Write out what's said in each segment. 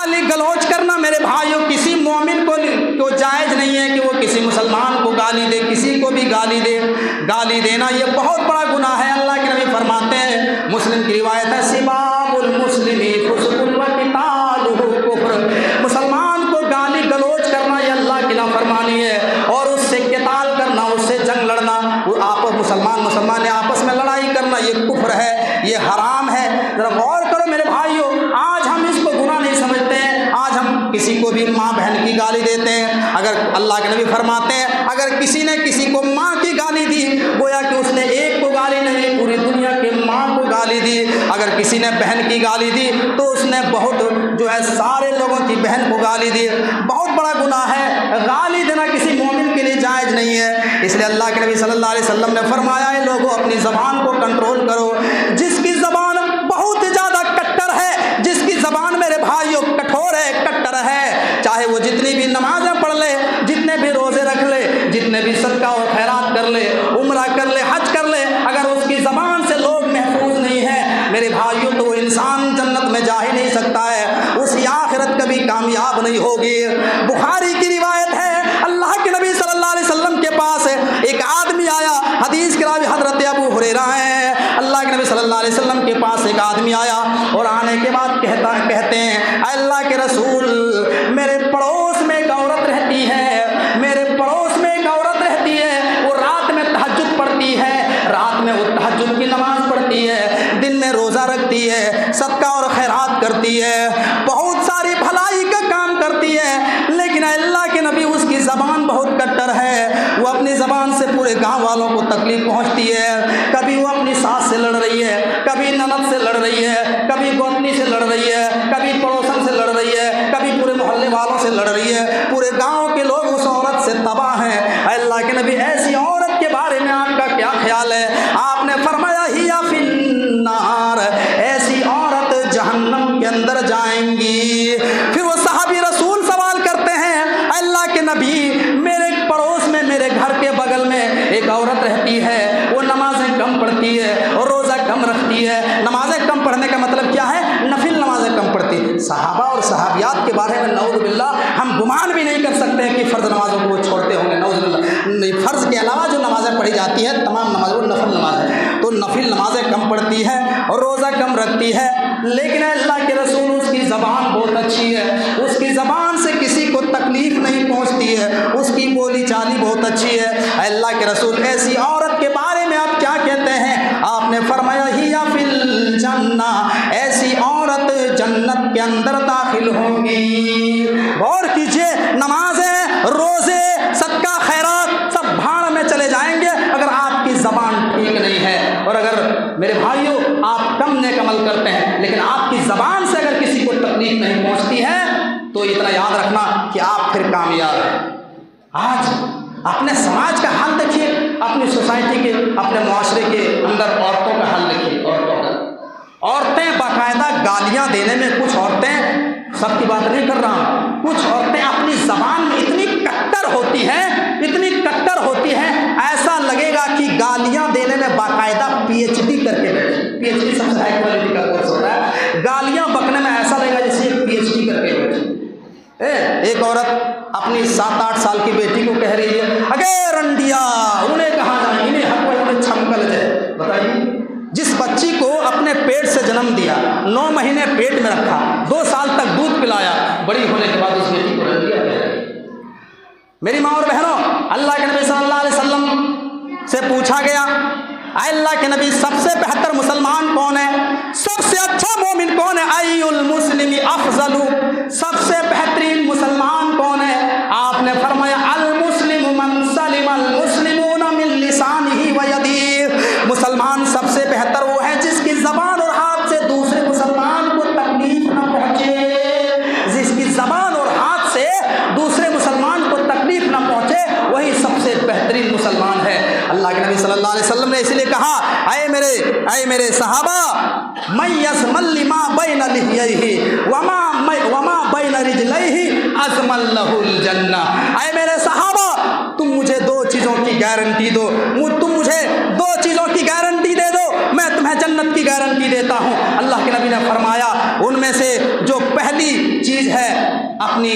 गाली गलौज करना मेरे भाइयों किसी मोमिन को जायज़ नहीं है कि वो किसी मुसलमान को गाली दे, किसी को भी गाली दे। गाली देना ये बहुत बड़ा गुनाह है। अल्लाह के नबी फरमाते हैं, मुस्लिम की रिवायत है, सिबाबुल मुस्लिमी फुस्कुन व क़ितालुहु कुफ्र। मुसलमान को गाली गलौज करना ये अल्लाह की नाफरमानी है, और उससे क़िताल करना, उससे जंग लड़ना, वो आपस मुसलमान ने आपस में लड़ाई करना ये कुफ्र है, ये हराम है। जरा गौर करो मेरे भाइयों, आज हम इसको गुनाह नहीं समझते हैं। आज हम किसी को भी माँ बहन की गाली देते हैं। अगर अल्लाह के नबी फरमाते हैं, अगर किसी ने किसी को माँ की गाली दी, गोया कि उसने एक को गाली नहीं, पूरी दुनिया के माँ को गाली दी। अगर किसी ने बहन की गाली दी तो उसने बहुत जो है सारे लोगों की बहन को गाली दी। बहुत बड़ा गुनाह है। गाली देना किसी मोमिन के लिए जायज़ नहीं है। इसलिए अल्लाह के नबी सल्लल्लाहु अलैहि वसल्लम ने फरमाया है, लोगों अपनी ज़बान को कंट्रोल करो। जिसकी ज़बान बहुत ज़्यादा कट्टर है, जिसकी ज़बान मेरे भाइयों कठोर है, कट्टर है, चाहे वो जितनी भी नमाज़ें पढ़ ले, जितने भी रोज़े रख ले, जितने भी सदका और खैरात कर ले, उम्रा कर ले, हज कर ले, अगर उसकी ज़बान से लोग महफूज नहीं है मेरे भाइयों, तो वो इंसान जन्नत में जा ही नहीं सकता है, उसकी आखिरत कभी कामयाब नहीं होगी। बुखारी की रिवायत है, अल्लाह के नबी सल्लल्लाहु अलैहि वसल्लम के पास एक आदमी आया। हदीस के रावी हज़रत अबू हुरैरा है। अल्लाह के नबी सल्लल्लाहु अलैहि वसल्लम के पास एक आदमी आया, और आने के बाद कहते हैं, अल्लाह के रसूल, मेरे पड़ोस में एक औरत रहती है, मेरे पड़ोस में एक औरत रहती है, वो रात में तहज्जुद पढ़ती है, रात में वो तहज्जुद की नमाज पढ़ती है, दिन में रोज़ा रखती है, सदका और खैरात करती है, बहुत सारी भलाई का काम करती है, लेकिन अल्लाह के नबी उसकी ज़बान बहुत कट्टर है। वो अपनी ज़बान से पूरे गांव वालों को तकलीफ पहुंचती है। कभी वो अपनी सास से लड़ रही है, कभी ननद से लड़ रही है, कभी गोतनी से लड़ रही है, कभी पड़ोसन से लड़ रही है, कभी पूरे मोहल्ले वालों से लड़ रही है। पूरे गांव के लोग उस औरत से तबाह हैं। अल्लाह के नबी, ऐसी औरत के बारे में आपका क्या ख्याल है? आपने फरमाया, हिया फिन्नार, ऐसी औरत जहन्नम के अंदर जाएंगी। फिर वो सहाबी रसूल सवाल करते हैं, अल्लाह के नबी, मेरे पड़ोस में, मेरे घर के बगल में एक औरत रहती है, वो नमाजें कम पढ़ती है और रोज़ा कम रखती है। नमाजें कम पढ़ने का मतलब क्या है? नफिल नमाजें कम पढ़ती है। सहाबा और सहाबियात के बारे में नऊज़ बिल्लाह हम गुमान भी नहीं कर सकते हैं कि फ़र्ज़ नमाजों को वो छोड़ते होंगे। नऊज़ बिल्लाह, फ़र्ज़ के अलावा जो नमाजें पढ़ी जाती है तमाम नमाज वो नफिल नमाज है, तो नफिल नमाजें कम पढ़ती है और रोज़ा कम रखती है। लेकिन अल्लाह के रसूल, उसकी ज़बान बहुत अच्छी है, उसकी ज़बान से किसी को तकलीफ़ नहीं पहुँचती है, उसकी बोली चाली बहुत अच्छी है। अल्लाह के रसूल, ऐसी औरत के बारे में आप क्या कहते हैं? आपने फरमाया, हिया फिल जन्ना, ऐसी औरत जन्नत के अंदर दाखिल होगी। गौर कीजिए, नमाजें, रोज़े, सदका, खैरात सब भाड़ में चले जाएंगे अगर आपकी ज़बान ठीक नहीं है। और अगर मेरे भाइयों आप कम नेक अमल करते हैं, लेकिन आपकी ज़बान से अगर किसी को तकलीफ नहीं पहुंचती है, तो इतना याद रखना कि आप फिर कामयाब हैं। आज अपने समाज का हाल देखिए, अपनी सोसाइटी के, अपने मुआशरे के अंदर औरतों का हाल देखिए। औरतें बाकायदा गालियां देने में, कुछ औरतें, सबकी बात नहीं कर रहा हूं, कुछ औरतें अपनी ज़बान में इतनी कट्टर होती हैं, इतनी कट्टर होती हैं, ऐसा लगेगा कि गालियां देने में बाकायदा PhD करके बैठे। PhD सबसे हाई क्वालिटी का कोर्स होता है। गालियां बकने में ऐसा लगेगा जैसे PhD करके बैठे। एक औरत अपनी 7-8 साल की बेटी को कह रही है, अगे रंडिया, उन्हें कहाँ जाए, इन्हें हक पर उन्हें छमकल जाए। बताइए, जिस बच्ची को अपने पेट से जन्म दिया, 9 महीने पेट में रखा, 2 साल तक दूध पिलाया, बड़ी होने के बाद उस बेटी को रंडिया कह रही है। मेरी माँ और बहनों, अल्लाह के नबी सल्लल्लाहु अलैहि वसल्लम से पूछा गया, अल्लाह के नबी, सबसे बेहतर मुसलमान कौन है? सबसे अच्छा मोमिन कौन है? अय्युल मुस्लिमी अफजलु, सबसे बेहतरीन मुसलमान कौन है? आपने फरमाया, अल मुस्लिमु मन सलिमल मुस्लिमूना मिन लिसानिही व यदिही, मुसलमान सबसे बेहतर वो है जिसकी ज़बान और हाथ से दूसरे मुसलमान को तकलीफ न पहुँचे। जिसकी ज़बान और हाथ से दूसरे मुसलमान को तकलीफ न पहुँचे, वही सबसे बेहतरीन मुसलमान है। अल्लाह के नबी सल्लल्लाहु अलैहि वसल्लम ने इसलिए कहा, ऐ मेरे सहाबा, मैं यसमल्ली मा बैन लिहियही वमा बैन रिजलैही अज़मल लहुल जन्ना। ऐ मेरे सहाबा, तुम मुझे 2 चीज़ों की गारंटी दो, तुम मुझे 2 चीज़ों की गारंटी दे दो, मैं तुम्हें जन्नत की गारंटी देता हूँ। अल्लाह के नबी ने फरमाया, उनमें से जो पहली चीज़ चीज़ है, अपनी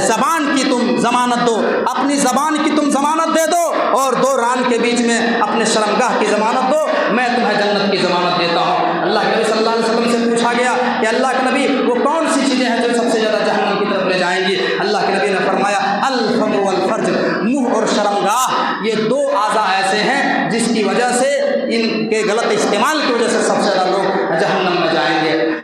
ज़बान की तुम ज़मानत दो, अपनी ज़बान की तुम ज़मानत दे दो, और 2 रान के बीच में अपने शर्मगाह की ज़मानत दो, मैं तुम्हें जन्नत की ज़मानत देता हूँ। अल्लाह के नबी सल्लल्लाहु अलैहि वसल्लम से पूछा गया कि अल्लाह के नबी वो कौन सी चीज़ें हैं जो सबसे ज़्यादा जहन्नम की तरफ ले जाएंगी? अल्लाह के नबी ने फरमाया अल फम वल फर्ज, मुँह और शर्मगाह, ये 2 आज़ा ऐसे हैं जिसकी वजह से, इनके गलत इस्तेमाल की वजह से सबसे ज़्यादा लोग जहन्नम में जाएंगे।